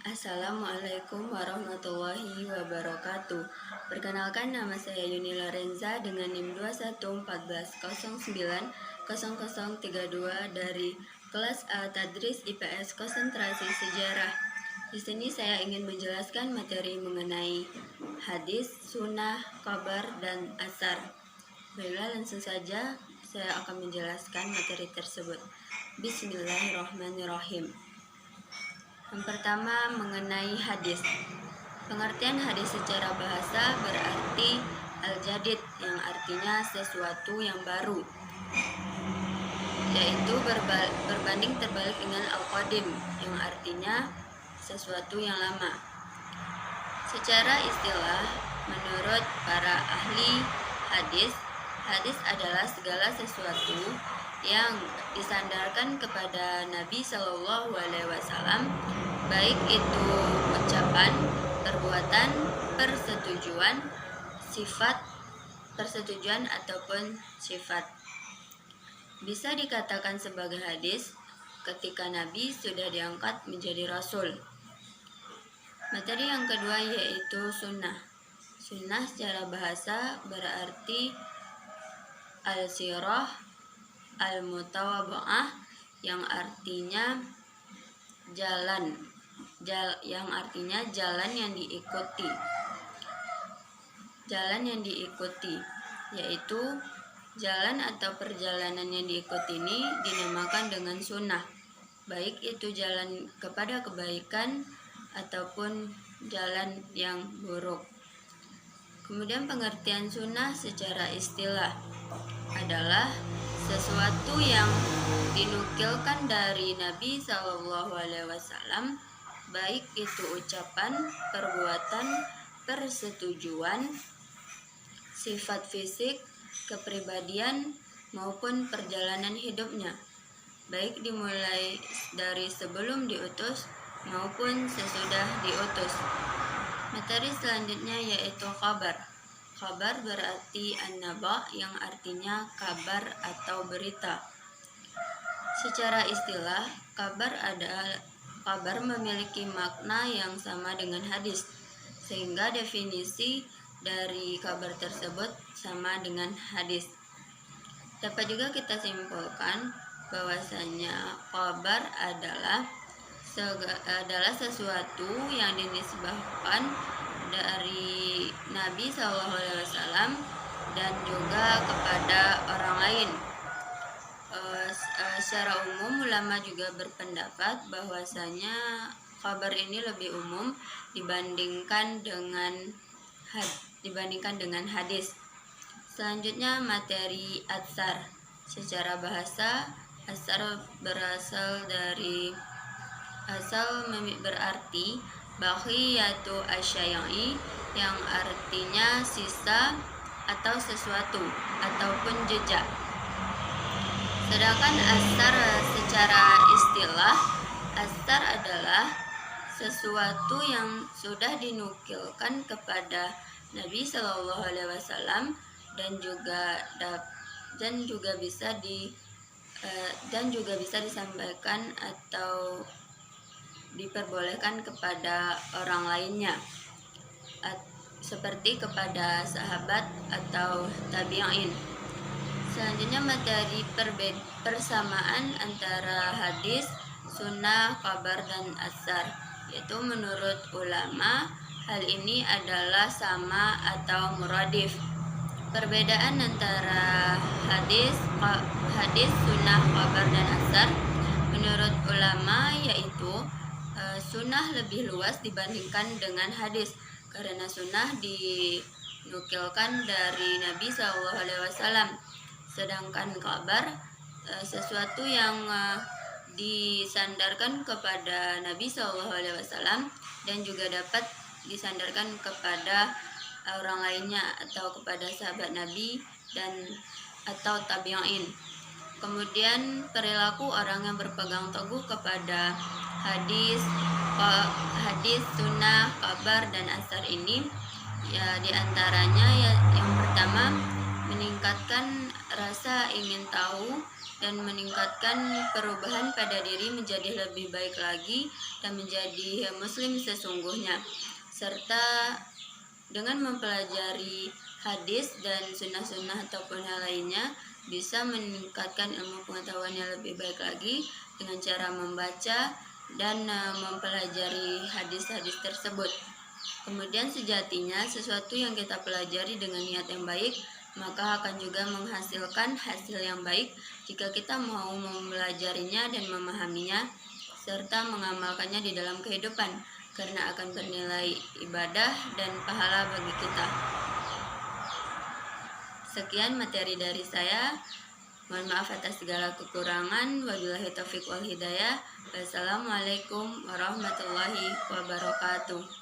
Assalamualaikum warahmatullahi wabarakatuh. Perkenalkan, nama saya Yuni Lorenza dengan NIM 2114090032 dari kelas A Tadris IPS Konsentrasi Sejarah. Di sini saya ingin menjelaskan materi mengenai hadis, sunnah, kabar, dan asar. Baiklah, langsung saja saya akan menjelaskan materi tersebut. Bismillahirrahmanirrahim. Yang pertama, mengenai hadis. Pengertian hadis secara bahasa berarti al-jadid, yang artinya sesuatu yang baru, yaitu berbanding terbalik dengan al-qadim, yang artinya sesuatu yang lama. Secara istilah, menurut para ahli hadis, hadis adalah segala sesuatu yang disandarkan kepada Nabi Shallallahu Alaihi Wasallam, baik itu ucapan, perbuatan, persetujuan ataupun sifat. Bisa dikatakan sebagai hadis ketika Nabi sudah diangkat menjadi Rasul. Materi yang kedua yaitu sunnah. Sunnah secara bahasa berarti al-sirah al-mutawabba'ah, yang artinya jalan yang diikuti. Jalan yang diikuti, yaitu jalan atau perjalanan yang diikuti ini dinamakan dengan sunnah, baik itu jalan kepada kebaikan ataupun jalan yang buruk. Kemudian pengertian sunnah secara istilah adalah sesuatu yang dinukilkan dari Nabi Shallallahu Alaihi Wasallam, baik itu ucapan, perbuatan, persetujuan, sifat fisik, kepribadian, maupun perjalanan hidupnya, baik dimulai dari sebelum diutus maupun sesudah diutus. Materi selanjutnya yaitu kabar. Kabar berarti an-naba, yang artinya kabar atau berita. Secara istilah, kabar memiliki makna yang sama dengan hadis, sehingga definisi dari kabar tersebut sama dengan hadis. Dapat juga kita simpulkan bahwasanya kabar adalah sesuatu yang dinisbahkan dari Nabi SAW dan juga kepada orang lain. Secara umum, ulama juga berpendapat bahwasanya kabar ini lebih umum dibandingkan dengan hadis. Selanjutnya materi asar. Secara bahasa, asar berarti baqiyatu asyai'i, yang artinya sisa atau sesuatu ataupun jejak. Sedangkan asar secara istilah, asar adalah sesuatu yang sudah dinukilkan kepada Nabi Shallallahu Alaihi Wasallam dan juga bisa disampaikan atau diperbolehkan kepada orang lainnya, seperti kepada sahabat atau tabi'in. Selanjutnya materi persamaan antara hadis, sunnah, kabar, dan asar, yaitu menurut ulama hal ini adalah sama atau muradif. Perbedaan antara hadis, sunnah, kabar, dan asar menurut ulama yaitu sunnah lebih luas dibandingkan dengan hadis, karena sunnah dinukilkan dari Nabi SAW. Sedangkan kabar sesuatu yang disandarkan kepada Nabi SAW dan juga dapat disandarkan kepada orang lainnya atau kepada sahabat Nabi dan atau tabi'in. Kemudian perilaku orang yang berpegang teguh kepada hadis, sunnah, kabar, dan asar ini, ya diantaranya yang pertama, meningkatkan rasa ingin tahu dan meningkatkan perubahan pada diri menjadi lebih baik lagi dan menjadi muslim sesungguhnya, serta dengan mempelajari hadis dan sunnah-sunnah ataupun hal lainnya bisa meningkatkan ilmu pengetahuan yang lebih baik lagi dengan cara membaca dan mempelajari hadis-hadis tersebut. Kemudian sejatinya sesuatu yang kita pelajari dengan niat yang baik maka akan juga menghasilkan hasil yang baik jika kita mau mempelajarinya dan memahaminya serta mengamalkannya di dalam kehidupan, karena akan bernilai ibadah dan pahala bagi kita. Sekian materi dari saya. Mohon maaf atas segala kekurangan. Wabillahi taufiq wal hidayah. Wassalamualaikum warahmatullahi wabarakatuh.